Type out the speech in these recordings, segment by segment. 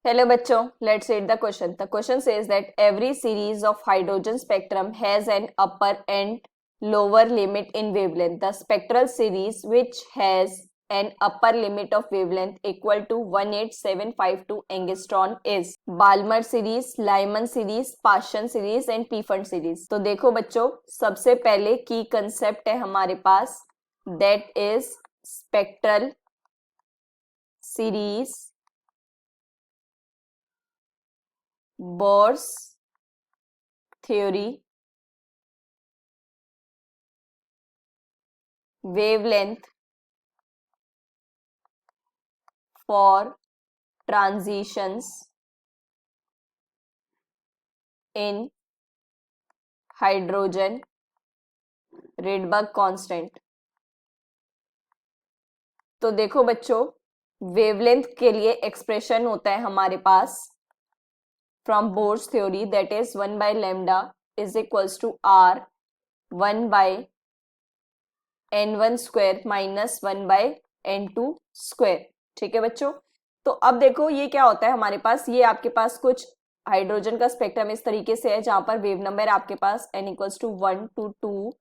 Hello बच्चों, let's read the question. The question says that every series of hydrogen spectrum has an upper and lower limit in wavelength. The spectral series which has an upper limit of wavelength equal to 18752 angstrom is Balmer series, Lyman series, Paschen series and Pfund series. तो देखो बच्चों, सबसे पहले की concept है हमारे पास, that is spectral series, Bohr's theory, wavelength for transitions in hydrogen, Rydberg constant. तो देखो बच्चों, वेवलेंथ के लिए एक्सप्रेशन होता है हमारे पास from Bohr's theory, that is 1 by lambda is equals to r 1 by n1 square minus 1 by n2 square. ठीक है बच्चों, तो अब देखो ये क्या होता है हमारे पास, ये आपके पास कुछ हाइड्रोजन का स्पेक्ट्रम इस तरीके से है जहां पर वेव नंबर आपके पास n equals to 1 to 2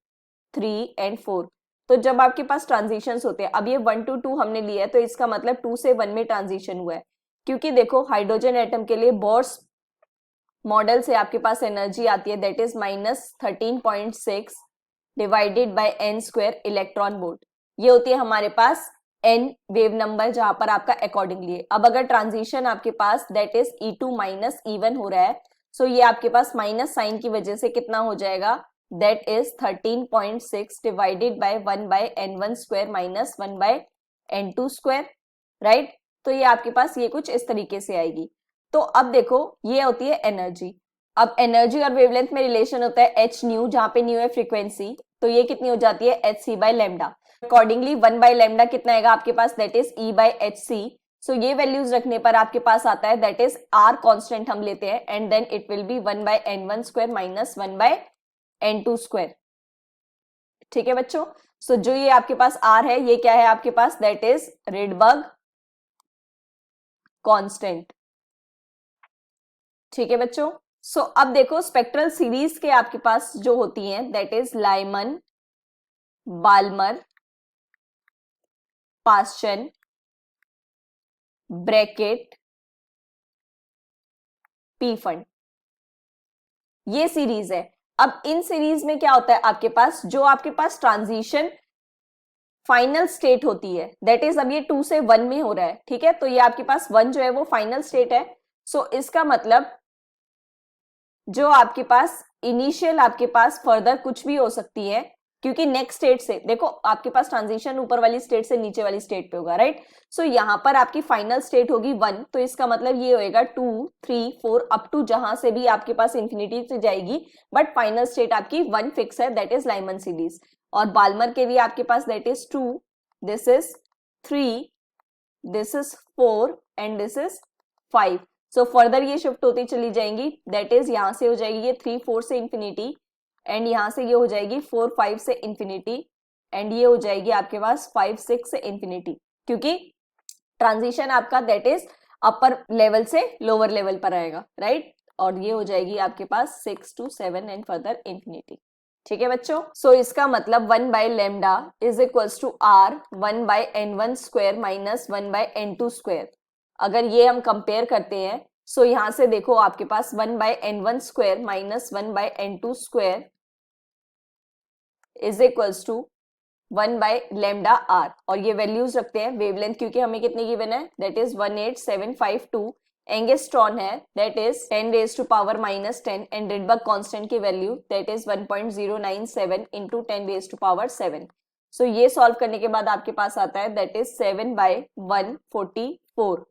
3 and 4. तो जब आपके पास ट्रांजिशंस होते हैं, अब ये 1 to 2 हमने लिया है तो इसका मतलब 2 से 1 में ट्रांजिशन हुआ है, क्योंकि देखो हाइड्रोजन एटम के लिए बोर्स मॉडल से आपके पास एनर्जी आती है that is -13.6 divided bye n square electron volt. ये होती है हमारे पास n वेव नंबर जहां पर आपका अकॉर्डिंगली है. अब अगर ट्रांजिशन आपके पास that is E2 minus E1 हो रहा है, सो ये आपके पास माइनस साइन की वजह से कितना हो जाएगा, that is 13.6 divided by 1 by n1 square minus 1 by n2 square, right. तो ये आपके पास ये कुछ इस तरीके से आएगी. तो अब देखो ये होती है एनर्जी. अब एनर्जी और वेवलेंथ में रिलेशन होता है एच न्यू, जहां पे न्यू है फ्रीक्वेंसी, तो ये कितनी हो जाती है h c by lambda. Accordingly 1 by lambda कितना आएगा आपके पास, that is E by h c. So ये वैल्यूज रखने पर आपके पास आता है दैट इज आर कांस्टेंट हम लेते हैं and then it will be 1 by n1 square minus 1 by n2 square. ठीक है बच्चों, सो जो ये आपके पास आर है ये क्या है आपके पास, दैट इज रिडबर्ग कांस्टेंट. ठीक है बच्चों, सो अब देखो स्पेक्ट्रल सीरीज के आपके पास जो होती हैं that is Lyman, Balmer, Paschen, Brackett, Pfund, ये सीरीज है. अब इन सीरीज में क्या होता है आपके पास, जो आपके पास ट्रांजिशन फाइनल स्टेट होती है दैट इज अब ये 2 से 1 में हो रहा है. ठीक है, तो ये आपके पास 1 जो है वो फाइनल स्टेट है. सो इसका मतलब जो आपके पास इनिशियल आपके पास फर्दर कुछ भी हो सकती है, क्योंकि नेक्स्ट स्टेट से देखो आपके पास ट्रांजिशन ऊपर वाली स्टेट से नीचे वाली स्टेट पे होगा, राइट. सो यहाँ पर आपकी फाइनल स्टेट होगी 1, तो इसका मतलब ये होएगा 2 3 4 अप टू जहां से भी आपके पास इंफिनिटी से जाएगी, बट फाइनल स्टेट आपकी 1 फिक्स है दैट इज लाइमन सीरीज. और बाल्मर के लिए आपके पास that is 2, this is 3, this is 4 and this is 5. So further ये शिफ्ट होती चली जाएंगी, दैट इज यहां से हो जाएगी ये 3 4 से इंफिनिटी एंड यहां से ये हो जाएगी 4 5 से इंफिनिटी एंड ये हो जाएगी आपके पास 5 6 से इंफिनिटी, क्योंकि ट्रांजिशन आपका दैट इज अपर लेवल से लोअर लेवल पर आएगा, राइट. और ये हो जाएगी आपके पास 6 to 7 एंड फर्दर इंफिनिटी. ठीक है बच्चों, सो इसका मतलब 1 by lambda is equals to R 1 by n1 square minus 1 by n2 square. अगर ये हम कंपेयर करते हैं, सो यहां से देखो आपके पास 1 by n1 square minus 1 by n2 square is equals to 1 by lambda R. और ये वैल्यूज रखते हैं वेवलेंथ, क्योंकि हमें कितने गिवन है, दैट इज 18752 एंगस्ट्रॉन है, that is 10 raise to power minus 10 and Rydberg constant की value that is 1.097 into 10 raise to power 7. So ये सॉल्व करने के बाद आपके पास आता है दैट इज 7 बाय 144.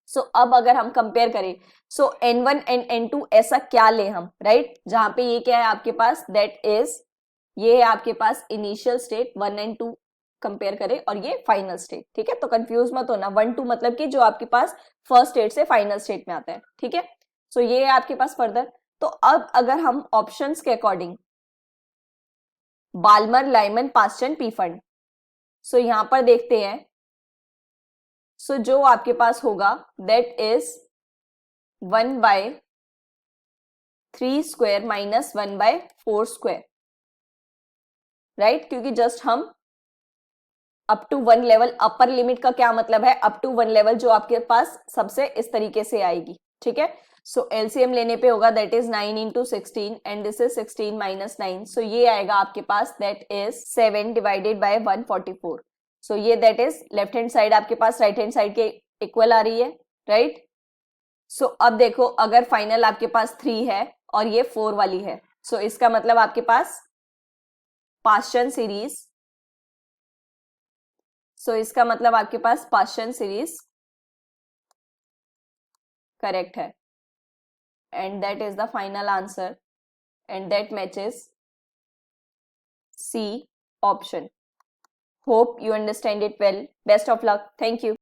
सो अब अगर हम कंपेयर करें, सो n1 एंड n2 ऐसा क्या ले हम, राइट, जहां पे ये क्या है आपके पास, दैट इज ये है आपके पास इनिशियल स्टेट 1 एंड 2 कंपेयर करें और ये फाइनल स्टेट. ठीक है, तो कंफ्यूज मत होना, 1 2 मतलब कि जो आपके पास फर्स्ट स्टेट से फाइनल स्टेट में आता है. ठीक है, सो ये है आपके पास फर्दर. तो अब अगर हम ऑप्शंस के according Balmer, Lyman, Paschen, Pfund, so यहां पर देखते हैं. सो जो आपके पास होगा that is 1/3 square minus 1/4 square, right, क्योंकि जस्ट हम up to 1 level, upper limit का क्या मतलब है, अप टू 1 लेवल जो आपके पास सबसे इस तरीके से आएगी, ठीक है। सो एलसीएम लेने पे होगा, that is 9 into 16 and this is 16 minus 9, सो ये आएगा आपके पास, दैट इज 7 डिवाइडेड बाय 144। सो ये that is left hand side आपके पास राइट हैंड साइड के इक्वल आ रही है, राइट। सो अब देखो, अगर फाइनल आपके पास 3 है और ये 4 वाली है, सो इसका मतलब आपके पास पार्शियल सीरीज, सो इसका मतलब आपके पास पार्शियल सीरीज करेक्ट है, and that is the final answer, and that matches C option. Hope you understand it well. Best of luck. Thank you.